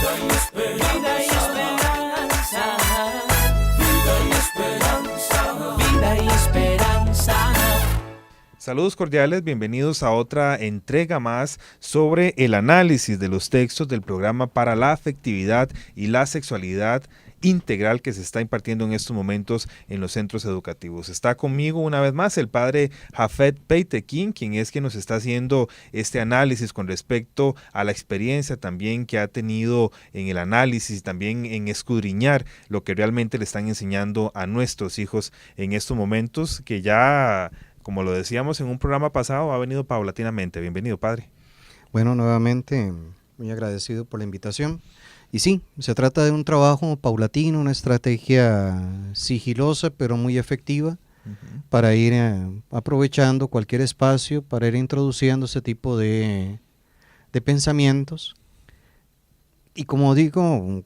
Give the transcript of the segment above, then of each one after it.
Vida y esperanza. Vida y esperanza. Vida y esperanza. Saludos cordiales, bienvenidos a otra entrega más sobre el análisis de los textos del programa para la afectividad y la sexualidad integral que se está impartiendo en estos momentos en los centros educativos. Está conmigo una vez más el padre Jafet Peitekin, quien nos está haciendo este análisis con respecto a la experiencia también que ha tenido en el análisis, también en escudriñar lo que realmente le están enseñando a nuestros hijos en estos momentos, que ya, como lo decíamos en un programa pasado, ha venido paulatinamente. Bienvenido, padre. Bueno, nuevamente muy agradecido por la invitación. Y sí, se trata de un trabajo paulatino, una estrategia sigilosa pero muy efectiva para ir aprovechando cualquier espacio, para ir introduciendo ese tipo de pensamientos. Y como digo,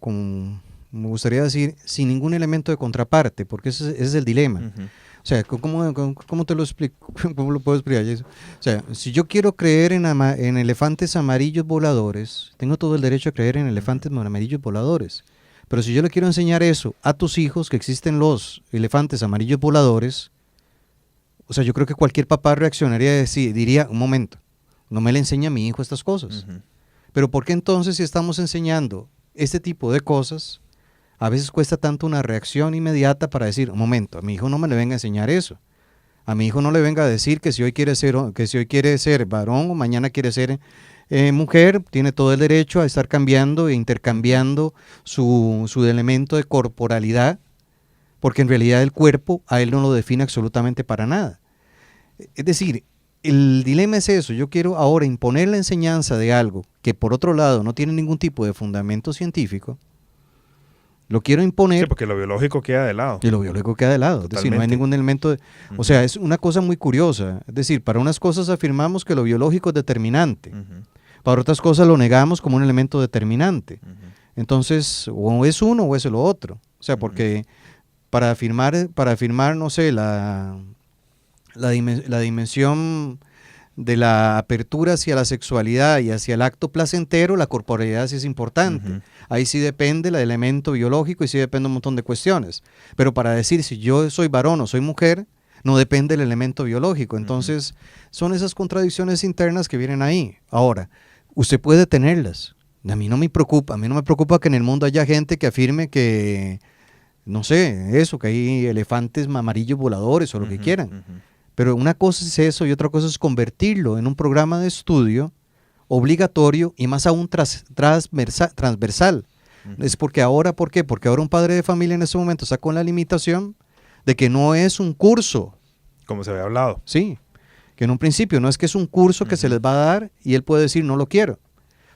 me gustaría decir, sin ningún elemento de contraparte, porque ese es el dilema. O sea, ¿cómo te lo explico? ¿Cómo lo puedo explicar? O sea, si yo quiero creer en elefantes amarillos voladores, tengo todo el derecho a creer en elefantes amarillos voladores. Pero si yo le quiero enseñar eso a tus hijos, que existen los elefantes amarillos voladores, o sea, yo creo que cualquier papá reaccionaría y diría, un momento, no me le enseña a mi hijo estas cosas. Pero ¿por qué entonces si estamos enseñando este tipo de cosas, a veces cuesta tanto una reacción inmediata para decir, un momento, a mi hijo no me le venga a enseñar eso? A mi hijo no le venga a decir que si hoy quiere ser varón o mañana quiere ser mujer, tiene todo el derecho a estar cambiando e intercambiando su elemento de corporalidad, porque en realidad el cuerpo a él no lo define absolutamente para nada. Es decir, el dilema es eso. Yo quiero ahora imponer la enseñanza de algo que por otro lado no tiene ningún tipo de fundamento científico. Lo quiero imponer. Sí, porque lo biológico queda de lado. Y lo biológico queda de lado. Totalmente. Es decir, no hay ningún elemento de... O sea, es una cosa muy curiosa. Es decir, para unas cosas afirmamos que lo biológico es determinante. Para otras cosas lo negamos como un elemento determinante. Entonces, o es uno o es lo otro. O sea, porque para afirmar, no sé, la dimensión de la apertura hacia la sexualidad y hacia el acto placentero, la corporalidad sí es importante. Ahí sí depende el elemento biológico y sí depende un montón de cuestiones. Pero para decir si yo soy varón o soy mujer, no depende el elemento biológico. Entonces, son esas contradicciones internas que vienen ahí. Ahora, usted puede tenerlas. A mí no me preocupa. A mí no me preocupa que en el mundo haya gente que afirme que, no sé, eso, que hay elefantes amarillos voladores o lo que quieran. Pero una cosa es eso y otra cosa es convertirlo en un programa de estudio obligatorio y más aún transversal. Es porque ahora, ¿por qué? Porque ahora un padre de familia en ese momento está con la limitación de que no es un curso. Como se había hablado. Sí, que en un principio no es que es un curso que se les va a dar y él puede decir no lo quiero,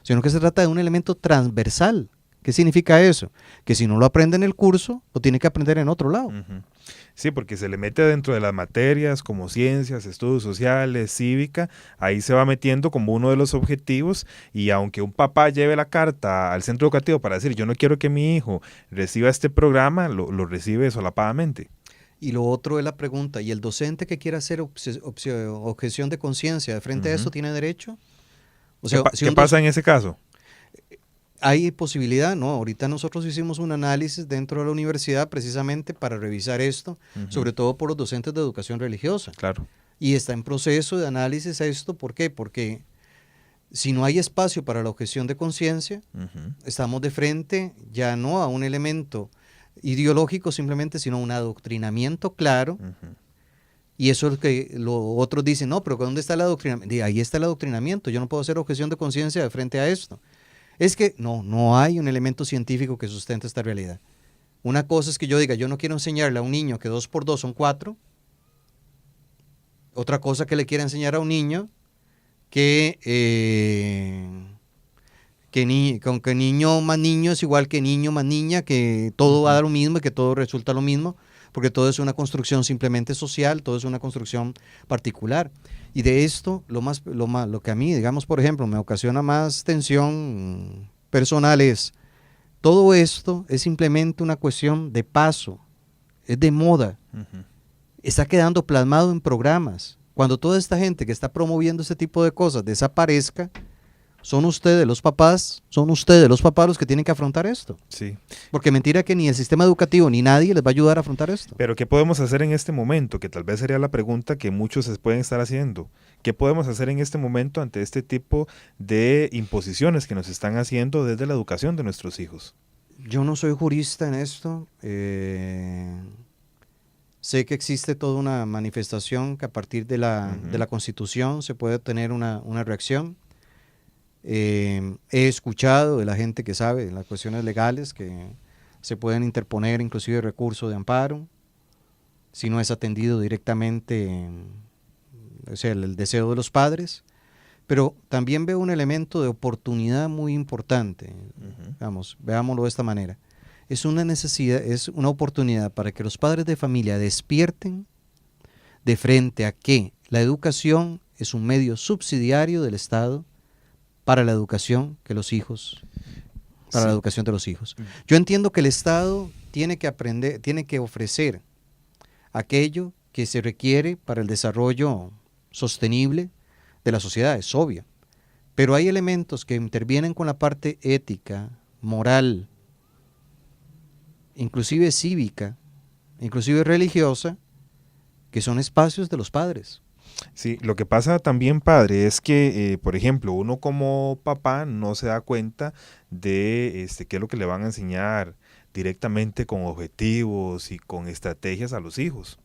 sino que se trata de un elemento transversal. ¿Qué significa eso? Que si no lo aprende en el curso, lo tiene que aprender en otro lado. Sí, porque se le mete dentro de las materias como ciencias, estudios sociales, cívica, ahí se va metiendo como uno de los objetivos, y aunque un papá lleve la carta al centro educativo para decir yo no quiero que mi hijo reciba este programa, lo recibe solapadamente. Y lo otro es la pregunta, ¿y el docente que quiera hacer objeción de conciencia de frente a eso tiene derecho? O sea, ¿Qué pasa en ese caso? ¿Hay posibilidad? No, ahorita nosotros hicimos un análisis dentro de la universidad precisamente para revisar esto, sobre todo por los docentes de educación religiosa. Claro. Y está en proceso de análisis esto, ¿por qué? Porque si no hay espacio para la objeción de conciencia, estamos de frente ya no a un elemento ideológico simplemente, sino a un adoctrinamiento claro. Y eso es que los otros dicen, no, pero ¿dónde está el adoctrinamiento? Ahí está el adoctrinamiento, yo no puedo hacer objeción de conciencia de frente a esto. Es que no hay un elemento científico que sustente esta realidad. Una cosa es que yo diga, yo no quiero enseñarle a un niño que 2 por 2 son 4. Otra cosa que le quiera enseñar a un niño que niño más niño es igual que niño más niña, que todo va a dar lo mismo y que todo resulta lo mismo, porque todo es una construcción simplemente social, todo es una construcción particular. Y de esto, lo que a mí, digamos, por ejemplo, me ocasiona más tensión personal es, todo esto es simplemente una cuestión de paso, es de moda, está quedando plasmado en programas. Cuando toda esta gente que está promoviendo este tipo de cosas desaparezca, son ustedes los papás los que tienen que afrontar esto. Sí. Porque mentira que ni el sistema educativo ni nadie les va a ayudar a afrontar esto. Pero ¿qué podemos hacer en este momento? Que tal vez sería la pregunta que muchos se pueden estar haciendo. ¿Qué podemos hacer en este momento ante este tipo de imposiciones que nos están haciendo desde la educación de nuestros hijos? Yo no soy jurista en esto. Sé que existe toda una manifestación que a partir de la Constitución se puede tener una reacción. He escuchado de la gente que sabe de las cuestiones legales que se pueden interponer inclusive recursos de amparo si no es atendido directamente, o sea, el deseo de los padres, pero también veo un elemento de oportunidad muy importante. Vamos, veámoslo de esta manera. Es una necesidad, es una oportunidad para que los padres de familia despierten de frente a que la educación es un medio subsidiario del Estado para la educación que los hijos, para la educación de los hijos. Yo entiendo que el Estado tiene que aprender, tiene que ofrecer aquello que se requiere para el desarrollo sostenible de la sociedad, es obvio. Pero hay elementos que intervienen con la parte ética, moral, inclusive cívica, inclusive religiosa, que son espacios de los padres. Sí, lo que pasa también, padre, es que, por ejemplo, uno como papá no se da cuenta de qué es lo que le van a enseñar directamente con objetivos y con estrategias a los hijos.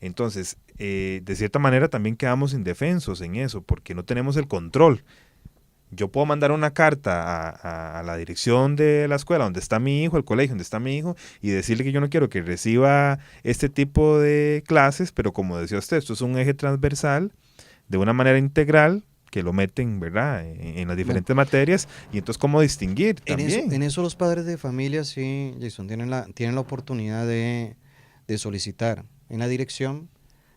Entonces, de cierta manera también quedamos indefensos en eso, porque no tenemos el control. Yo puedo mandar una carta a la dirección de la escuela donde está mi hijo, el colegio donde está mi hijo, y decirle que yo no quiero que reciba este tipo de clases, pero como decía usted, esto es un eje transversal, de una manera integral, que lo meten, ¿verdad?, en las diferentes materias, y entonces cómo distinguir también. En eso los padres de familia, sí, Jason, tienen la oportunidad de solicitar en la dirección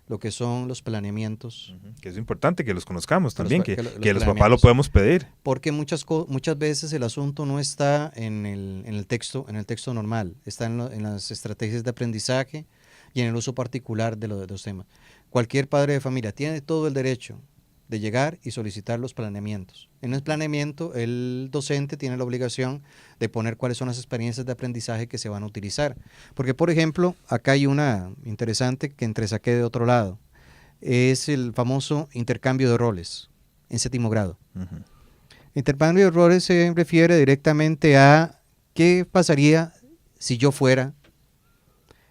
lo que son los planeamientos. Que es importante que los conozcamos también, que los papás lo planeamientos. podemos pedir. Porque muchas veces el asunto no está en el texto normal, está en las estrategias de aprendizaje y en el uso particular de los temas. Cualquier padre de familia tiene todo el derecho de llegar y solicitar los planeamientos. En el planeamiento, el docente tiene la obligación de poner cuáles son las experiencias de aprendizaje que se van a utilizar. Porque, por ejemplo, acá hay una interesante que entresaqué de otro lado. Es el famoso intercambio de roles en 7º grado. Intercambio de roles se refiere directamente a qué pasaría si yo fuera.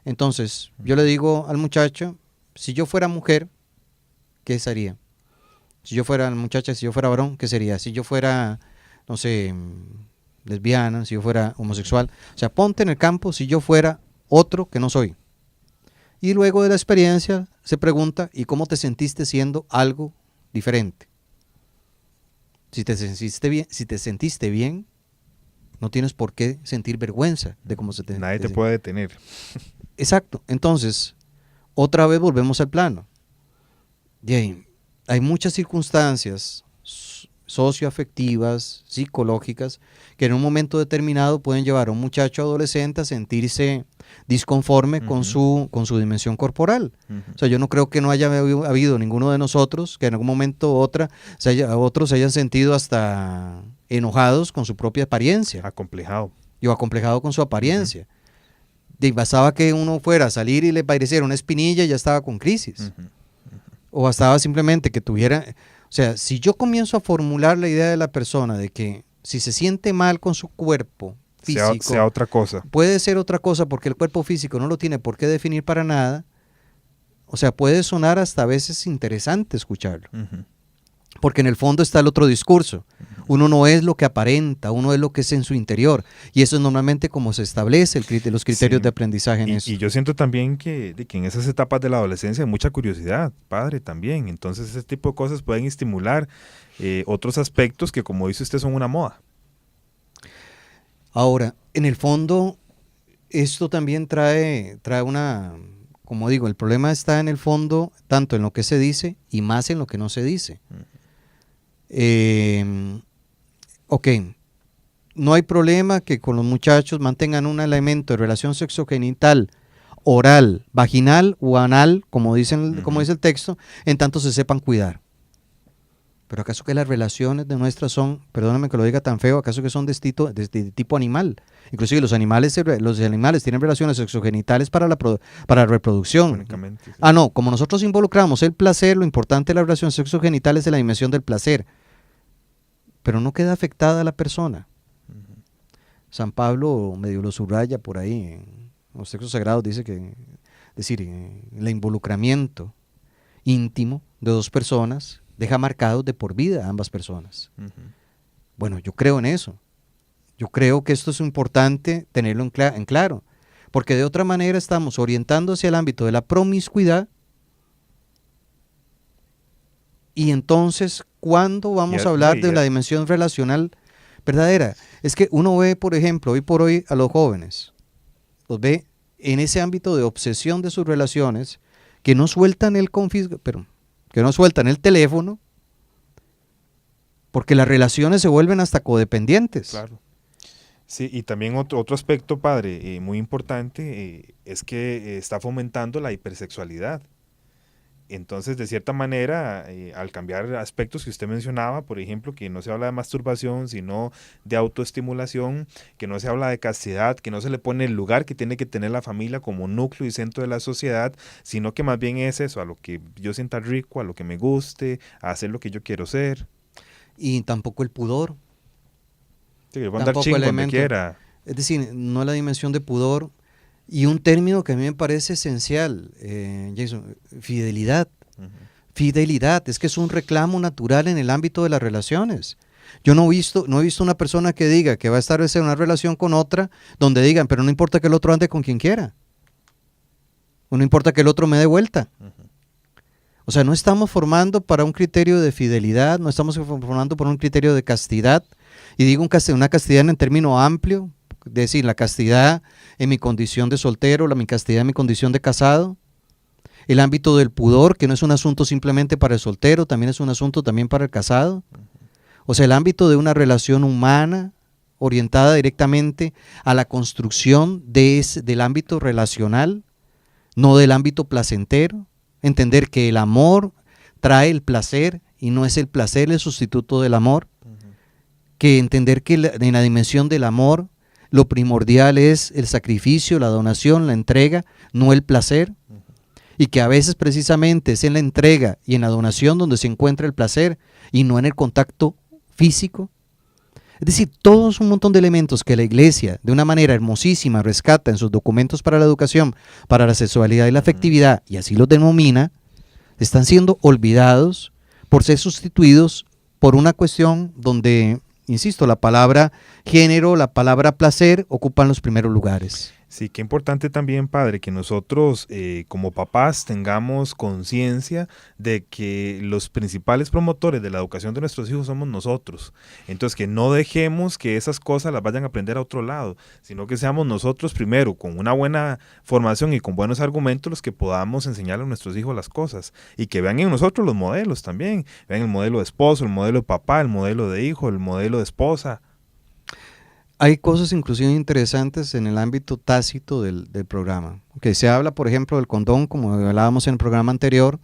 Entonces, yo le digo al muchacho, si yo fuera mujer, ¿qué sería? Si yo fuera muchacha, si yo fuera varón, ¿qué sería? Si yo fuera, no sé, lesbiana, si yo fuera homosexual. O sea, ponte en el campo si yo fuera otro que no soy. Y luego de la experiencia se pregunta, ¿y cómo te sentiste siendo algo diferente? Si te sentiste bien, no tienes por qué sentir vergüenza de cómo se te... Nadie te puede detener. Exacto. Entonces, otra vez volvemos al plano. Y ahí, hay muchas circunstancias socioafectivas, psicológicas, que en un momento determinado pueden llevar a un muchacho adolescente a sentirse disconforme con su dimensión corporal. O sea, yo no creo que no haya habido ninguno de nosotros que en algún momento u otros se hayan sentido hasta enojados con su propia apariencia. Acomplejado. O acomplejado con su apariencia. Y bastaba que uno fuera a salir y le pareciera una espinilla y ya estaba con crisis. O bastaba simplemente que tuviera... O sea, si yo comienzo a formular la idea de la persona de que si se siente mal con su cuerpo físico... Sea otra cosa. Puede ser otra cosa porque el cuerpo físico no lo tiene por qué definir para nada. O sea, puede sonar hasta a veces interesante escucharlo. Porque en el fondo está el otro discurso. Uno no es lo que aparenta, uno es lo que es en su interior. Y eso es normalmente como se establece los criterios de aprendizaje en eso. Y yo siento también que en esas etapas de la adolescencia hay mucha curiosidad, padre, también. Entonces ese tipo de cosas pueden estimular otros aspectos que, como dice usted, son una moda. Ahora, en el fondo, esto también trae una... Como digo, el problema está en el fondo, tanto en lo que se dice y más en lo que no se dice. Ok, no hay problema que con los muchachos mantengan un elemento de relación sexogenital, oral, vaginal o anal, como dice el texto, en tanto se sepan cuidar. Pero ¿acaso que las relaciones de nuestras son, perdóname que lo diga tan feo, acaso que son de tipo animal? Inclusive los animales tienen relaciones sexogenitales para la reproducción. Únicamente, sí. Ah, no, como nosotros involucramos el placer, lo importante de la relación sexogenitales es la dimensión del placer. Pero no queda afectada la persona. San Pablo medio lo subraya por ahí, en los textos sagrados dice que, el involucramiento íntimo de dos personas deja marcados de por vida a ambas personas. Bueno, yo creo en eso. Yo creo que esto es importante tenerlo en claro, porque de otra manera estamos orientando hacia el ámbito de la promiscuidad. Y entonces, ¿cuándo vamos a hablar de la dimensión relacional verdadera? Es que uno ve, por ejemplo, hoy por hoy a los jóvenes, los ve en ese ámbito de obsesión de sus relaciones, que no sueltan que no sueltan el teléfono, porque las relaciones se vuelven hasta codependientes. Claro. Sí, y también otro aspecto, padre, muy importante, es que está fomentando la hipersexualidad. Entonces, de cierta manera, al cambiar aspectos que usted mencionaba, por ejemplo, que no se habla de masturbación, sino de autoestimulación, que no se habla de castidad, que no se le pone el lugar que tiene que tener la familia como núcleo y centro de la sociedad, sino que más bien es eso, a lo que yo sienta rico, a lo que me guste, a hacer lo que yo quiero ser. Y tampoco el pudor. Sí, le voy a andar chingo donde quiera. Es decir, no la dimensión de pudor. Y un término que a mí me parece esencial, Jason, fidelidad. Fidelidad, es que es un reclamo natural en el ámbito de las relaciones. Yo no he visto una persona que diga que va a establecer una relación con otra donde digan, pero no importa que el otro ande con quien quiera. O no importa que el otro me dé vuelta. O sea, no estamos formando para un criterio de fidelidad, no estamos formando por un criterio de castidad. Y digo una castidad en término amplio, es decir, la castidad en mi condición de soltero, mi castidad en mi condición de casado, el ámbito del pudor, que no es un asunto simplemente para el soltero, también es un asunto también para el casado, o sea, el ámbito de una relación humana orientada directamente a la construcción del ámbito relacional, no del ámbito placentero, entender que el amor trae el placer y no es el placer el sustituto del amor, que entender que en la dimensión del amor lo primordial es el sacrificio, la donación, la entrega, no el placer. Y que a veces precisamente es en la entrega y en la donación donde se encuentra el placer y no en el contacto físico. Es decir, todos un montón de elementos que la Iglesia de una manera hermosísima rescata en sus documentos para la educación, para la sexualidad y la afectividad, y así los denomina, están siendo olvidados por ser sustituidos por una cuestión donde, insisto, la palabra género, la palabra placer ocupan los primeros lugares. Sí, qué importante también, padre, que nosotros como papás tengamos conciencia de que los principales promotores de la educación de nuestros hijos somos nosotros. Entonces, que no dejemos que esas cosas las vayan a aprender a otro lado, sino que seamos nosotros primero, con una buena formación y con buenos argumentos, los que podamos enseñarle a nuestros hijos las cosas. Y que vean en nosotros los modelos también. Vean el modelo de esposo, el modelo de papá, el modelo de hijo, el modelo de esposa. Hay cosas inclusive interesantes en el ámbito tácito del programa. Que se habla, por ejemplo, del condón, como hablábamos en el programa anterior,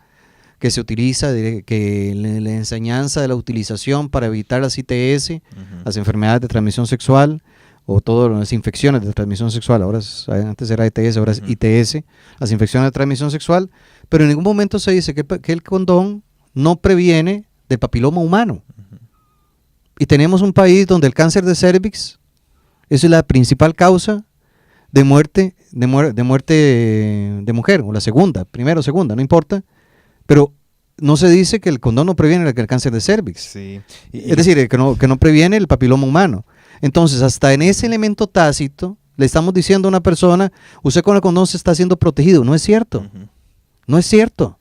que se utiliza, que la enseñanza de la utilización para evitar las ITS, las enfermedades de transmisión sexual, o todas las infecciones de transmisión sexual, antes era ETS, ahora es ITS, las infecciones de transmisión sexual, pero en ningún momento se dice que el condón no previene del papiloma humano. Y tenemos un país donde el cáncer de cervix es la principal causa de muerte de mujer, o la primera o segunda, no importa, pero no se dice que el condón no previene el cáncer de cervix. Sí. Es decir, que no previene el papiloma humano. Entonces, hasta en ese elemento tácito, le estamos diciendo a una persona, usted con el condón se está siendo protegido. No es cierto. No es cierto.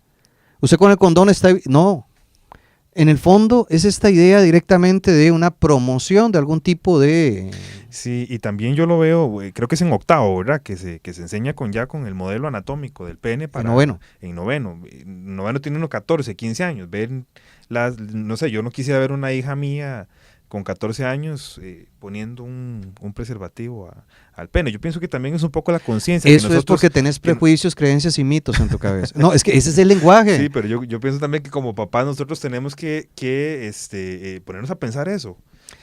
Usted con el condón está... No. En el fondo es esta idea directamente de una promoción de algún tipo de... Sí, y también yo lo veo, creo que es en octavo, ¿verdad? Que se enseña con el modelo anatómico del pene para... En noveno. En noveno tiene unos 14, 15 años. No sé, yo no quisiera ver una hija mía con 14 años poniendo un preservativo al pene. Yo pienso que también es un poco la conciencia. Eso es porque tenés prejuicios, creencias y mitos en tu cabeza. No, es que ese es el lenguaje. Sí, pero yo pienso también que como papás nosotros tenemos que ponernos a pensar eso,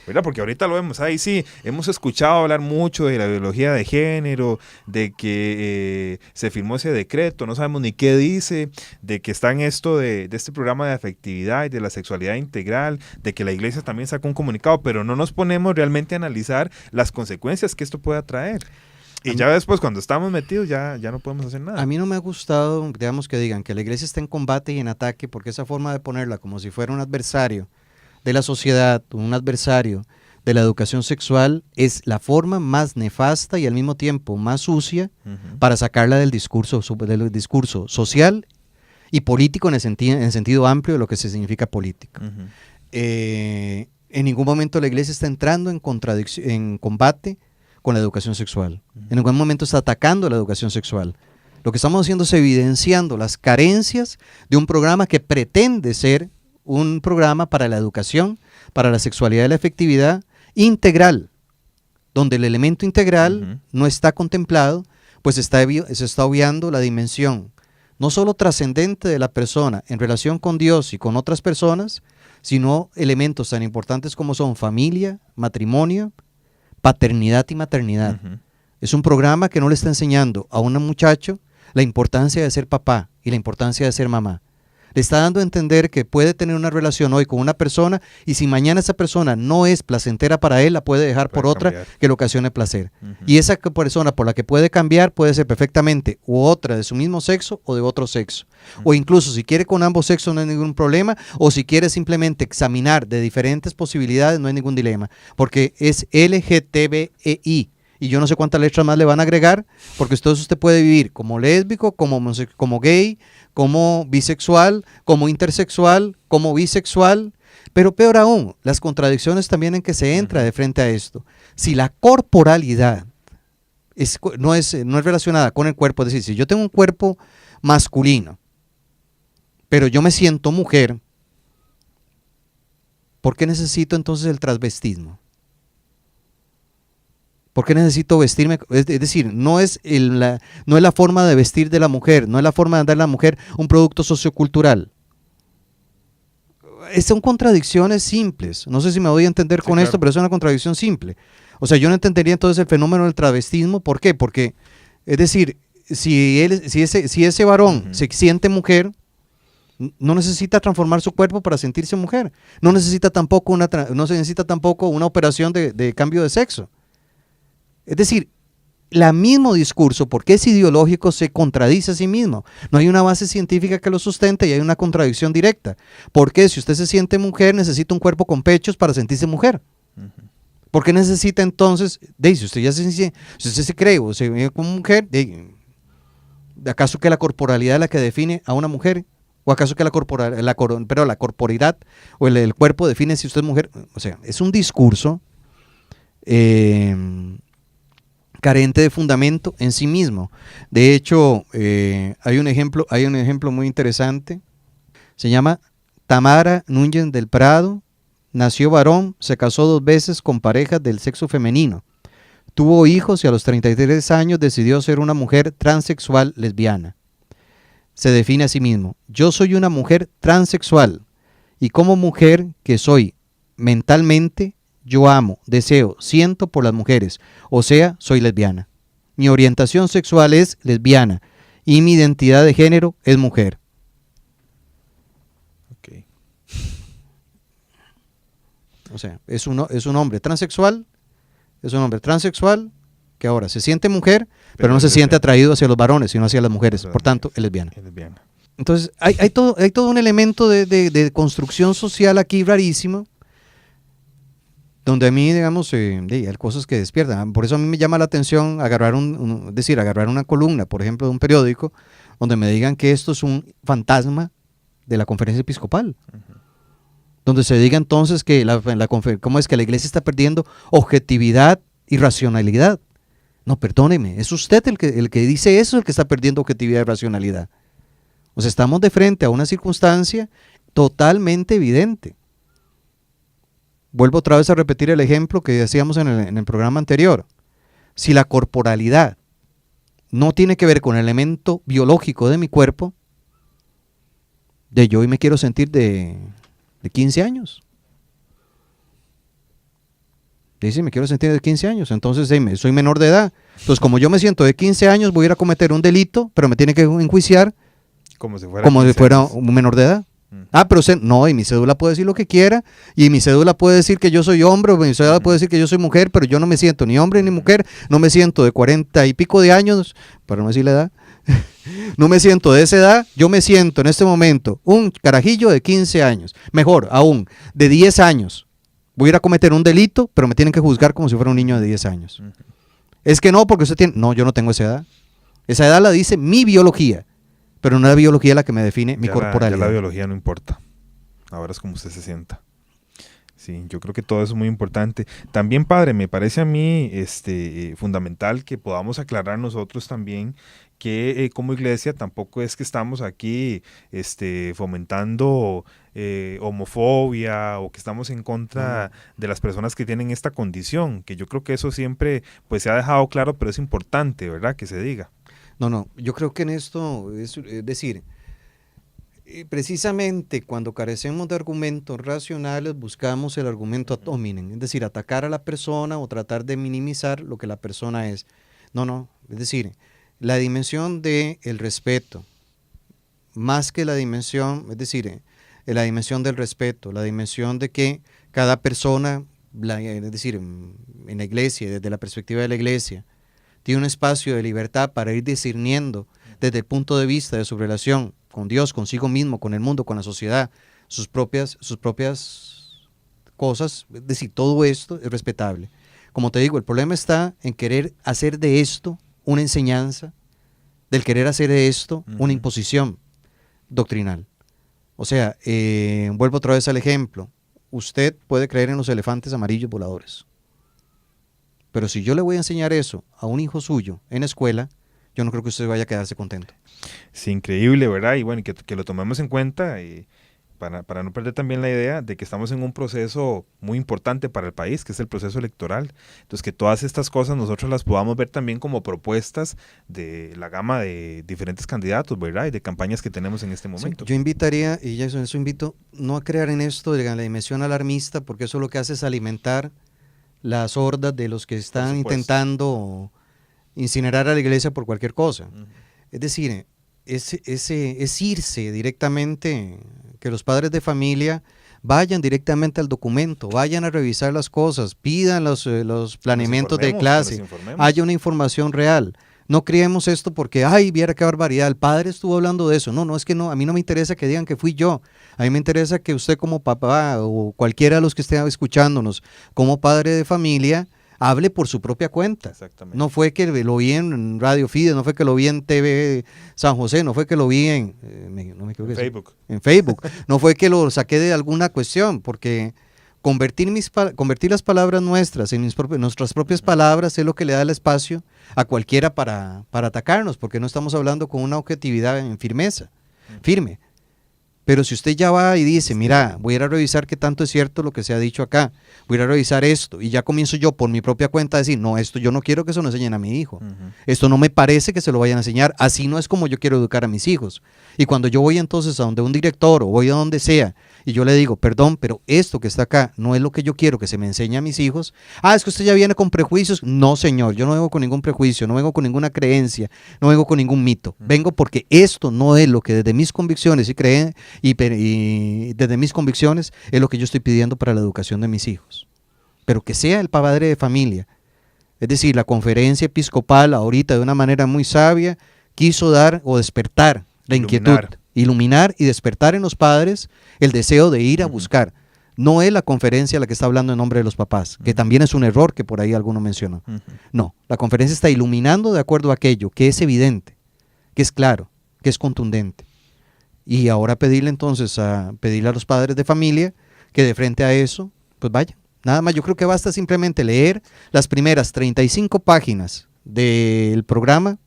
¿verdad? Porque ahorita lo vemos, ahí sí, hemos escuchado hablar mucho de la ideología de género, de que se firmó ese decreto, no sabemos ni qué dice, de que está en esto de este programa de afectividad y de la sexualidad integral, de que la iglesia también sacó un comunicado, pero no nos ponemos realmente a analizar las consecuencias que esto pueda traer. Y ya después, cuando estamos metidos, ya no podemos hacer nada. A mí no me ha gustado, digamos, que digan que la iglesia está en combate y en ataque, porque esa forma de ponerla como si fuera un adversario de la sociedad, un adversario de la educación sexual, es la forma más nefasta y al mismo tiempo más sucia para sacarla del discurso social y político en el sentido amplio de lo que se significa político. En ningún momento la iglesia está entrando en combate con la educación sexual. En ningún momento está atacando la educación sexual. Lo que estamos haciendo es evidenciando las carencias de un programa que pretende ser un programa para la educación, para la sexualidad y la afectividad integral, donde el elemento integral no está contemplado, pues se está obviando la dimensión no solo trascendente de la persona en relación con Dios y con otras personas, sino elementos tan importantes como son familia, matrimonio, paternidad y maternidad. Es un programa que no le está enseñando a un muchacho la importancia de ser papá y la importancia de ser mamá. Le está dando a entender que puede tener una relación hoy con una persona y si mañana esa persona no es placentera para él, la puede dejar por otra que le ocasione placer. Y esa persona por la que puede cambiar puede ser perfectamente u otra de su mismo sexo o de otro sexo. O incluso si quiere con ambos sexos no hay ningún problema, o si quiere simplemente examinar de diferentes posibilidades no hay ningún dilema, porque es LGTBI. Y yo no sé cuántas letras más le van a agregar, porque entonces usted puede vivir como lésbico, como gay, como bisexual, como intersexual, como bisexual, pero peor aún, las contradicciones también en que se entra de frente a esto. Si la corporalidad no es relacionada con el cuerpo, es decir, si yo tengo un cuerpo masculino, pero yo me siento mujer, ¿por qué necesito entonces el transvestismo? ¿Por qué necesito vestirme? Es decir, no es la forma de vestir de la mujer, no es la forma de andar de la mujer un producto sociocultural. Son contradicciones simples. No sé si me voy a entender con esto, pero es una contradicción simple. O sea, yo no entendería entonces el fenómeno del travestismo. ¿Por qué? Porque, es decir, si ese varón se siente mujer, no necesita transformar su cuerpo para sentirse mujer. No se necesita tampoco una operación de cambio de sexo. Es decir, el mismo discurso, porque es ideológico, se contradice a sí mismo. No hay una base científica que lo sustente y hay una contradicción directa. ¿Por qué? Si usted se siente mujer, necesita un cuerpo con pechos para sentirse mujer. ¿Por qué necesita entonces, si usted se cree o se ve como mujer, ¿acaso que la corporalidad es la que define a una mujer? ¿O acaso que la corporidad o el cuerpo define si usted es mujer? O sea, es un discurso carente de fundamento en sí mismo. De hecho, hay un ejemplo muy interesante. Se llama Tamara Núñez del Prado. Nació varón, se casó 2 veces con parejas del sexo femenino. Tuvo hijos y a los 33 años decidió ser una mujer transexual lesbiana. Se define a sí mismo: yo soy una mujer transexual y como mujer que soy mentalmente, yo amo, deseo, siento por las mujeres, o sea, soy lesbiana. Mi orientación sexual es lesbiana y mi identidad de género es mujer. Okay. O sea, es un hombre transexual, que ahora se siente mujer, pero no se siente atraído hacia los varones, sino hacia las mujeres. Por tanto, es lesbiana. Entonces, hay todo un elemento de construcción social aquí rarísimo, donde a mí, digamos, hay cosas que despiertan. Por eso a mí me llama la atención agarrar una columna, por ejemplo, de un periódico, donde me digan que esto es un fantasma de la conferencia episcopal. Donde se diga entonces que cómo es que la iglesia está perdiendo objetividad y racionalidad. No, perdóneme, es usted el que dice eso, el que está perdiendo objetividad y racionalidad. O sea, estamos de frente a una circunstancia totalmente evidente. vuelvo otra vez a repetir el ejemplo que decíamos en el programa anterior. Si la corporalidad no tiene que ver con el elemento biológico de mi cuerpo, de yo hoy me quiero sentir de 15 años. Dice, me quiero sentir de 15 años, entonces soy menor de edad. Entonces, como yo me siento de 15 años, voy a ir a cometer un delito, pero me tiene que enjuiciar Como si fuera un menor de edad. Pero no, y mi cédula puede decir lo que quiera, y mi cédula puede decir que yo soy hombre, o mi cédula puede decir que yo soy mujer, pero yo no me siento ni hombre ni mujer, no me siento de 40 y pico de años, para no decir la edad, no me siento de esa edad, yo me siento en este momento un carajillo de 15 años, mejor aún, de 10 años. Voy a ir a cometer un delito, pero me tienen que juzgar como si fuera un niño de 10 años. Es que no, porque usted tiene... No, yo no tengo esa edad. Esa edad la dice mi biología, pero no es la biología la que me define mi corporalidad. Ya la biología no importa. Ahora es como usted se sienta. Sí, yo creo que todo eso es muy importante. También, padre, me parece a mí fundamental que podamos aclarar nosotros también que como iglesia tampoco es que estamos aquí fomentando homofobia o que estamos en contra de las personas que tienen esta condición, que yo creo que eso siempre pues se ha dejado claro, pero es importante, ¿verdad?, que se diga. No, yo creo que en esto, es decir, precisamente cuando carecemos de argumentos racionales buscamos el argumento ad hominem, es decir, atacar a la persona o tratar de minimizar lo que la persona es. No, es decir, la dimensión del respeto, más que la dimensión, es decir, la dimensión del respeto, la dimensión de que cada persona, es decir, en la iglesia, desde la perspectiva de la iglesia, tiene un espacio de libertad para ir discerniendo desde el punto de vista de su relación con Dios, consigo mismo, con el mundo, con la sociedad, sus propias cosas, es decir, todo esto es respetable. Como te digo, el problema está en querer hacer de esto una enseñanza, del querer hacer de esto una imposición doctrinal. O sea, vuelvo otra vez al ejemplo, usted puede creer en los elefantes amarillos voladores, pero si yo le voy a enseñar eso a un hijo suyo en la escuela, yo no creo que usted vaya a quedarse contento. Sí, increíble, ¿verdad? Y bueno, que lo tomemos en cuenta para no perder también la idea de que estamos en un proceso muy importante para el país, que es el proceso electoral. Entonces, que todas estas cosas nosotros las podamos ver también como propuestas de la gama de diferentes candidatos, ¿verdad? Y de campañas que tenemos en este momento. Sí, yo invitaría, y ya eso invito, no a crear en esto de la dimensión alarmista, porque eso lo que hace es alimentar las hordas de los que están intentando incinerar a la iglesia por cualquier cosa. Es decir, es irse directamente, que los padres de familia vayan directamente al documento, vayan a revisar las cosas, pidan los planeamientos de clase, haya una información real. No creemos esto porque, viera qué barbaridad, el padre estuvo hablando de eso. No, es que no, a mí no me interesa que digan que fui yo. A mí me interesa que usted como papá o cualquiera de los que estén escuchándonos, como padre de familia, hable por su propia cuenta. Exactamente. No fue que lo vi en Radio Fide, no fue que lo vi en TV San José, no fue que lo vi en Facebook. En Facebook. No fue que lo saqué de alguna cuestión, porque convertir las palabras nuestras en nuestras propias palabras es lo que le da el espacio a cualquiera para atacarnos, porque no estamos hablando con una objetividad en firme. Pero si usted ya va y dice, mira, voy a ir a revisar qué tanto es cierto lo que se ha dicho acá, voy a ir a revisar esto, y ya comienzo yo por mi propia cuenta a decir, no, esto yo no quiero que se lo enseñen a mi hijo, esto no me parece que se lo vayan a enseñar, así no es como yo quiero educar a mis hijos. Y cuando yo voy entonces a donde un director o voy a donde sea, y yo le digo, perdón, pero esto que está acá no es lo que yo quiero que se me enseñe a mis hijos, es que usted ya viene con prejuicios. No, señor, yo no vengo con ningún prejuicio, no vengo con ninguna creencia, no vengo con ningún mito, vengo porque esto no es lo que desde mis convicciones y desde mis convicciones es lo que yo estoy pidiendo para la educación de mis hijos. Pero que sea el padre de familia, es decir, la conferencia episcopal ahorita de una manera muy sabia quiso dar o despertar la inquietud, iluminar y despertar en los padres el deseo de ir a buscar. No es la conferencia la que está hablando en nombre de los papás, que también es un error que por ahí alguno mencionó. No, la conferencia está iluminando de acuerdo a aquello que es evidente, que es claro, que es contundente. Y ahora pedirle a los padres de familia que de frente a eso, pues vayan. Nada más, yo creo que basta simplemente leer las primeras 35 páginas del programa.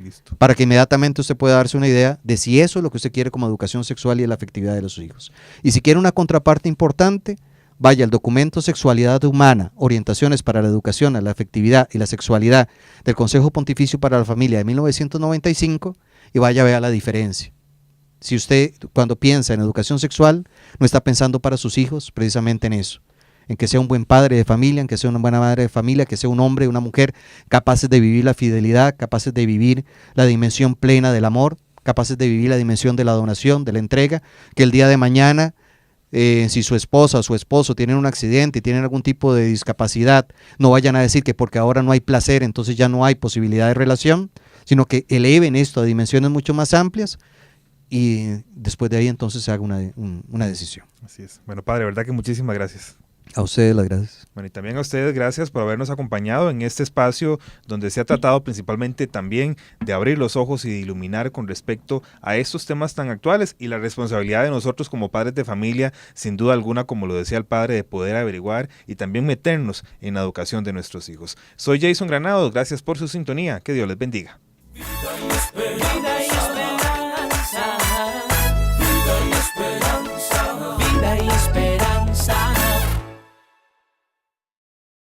Listo. Para que inmediatamente usted pueda darse una idea de si eso es lo que usted quiere como educación sexual y la afectividad de los hijos. Y si quiere una contraparte importante, vaya el documento Sexualidad Humana, Orientaciones para la Educación, la Afectividad y la Sexualidad del Consejo Pontificio para la Familia de 1995 y vaya a ver la diferencia. Si usted cuando piensa en educación sexual no está pensando para sus hijos precisamente en eso, en que sea un buen padre de familia, en que sea una buena madre de familia, que sea un hombre, una mujer capaces de vivir la fidelidad, capaces de vivir la dimensión plena del amor, capaces de vivir la dimensión de la donación, de la entrega, que el día de mañana si su esposa o su esposo tienen un accidente y tienen algún tipo de discapacidad, no vayan a decir que porque ahora no hay placer, entonces ya no hay posibilidad de relación, sino que eleven esto a dimensiones mucho más amplias y después de ahí entonces se haga una decisión. Así es. Bueno, padre, verdad que muchísimas gracias. A ustedes las gracias. Bueno, y también a ustedes gracias por habernos acompañado en este espacio donde se ha tratado principalmente también de abrir los ojos y de iluminar con respecto a estos temas tan actuales y la responsabilidad de nosotros como padres de familia, sin duda alguna, como lo decía el padre, de poder averiguar y también meternos en la educación de nuestros hijos. Soy Jason Granados, gracias por su sintonía, que Dios les bendiga. Vida y esperanza.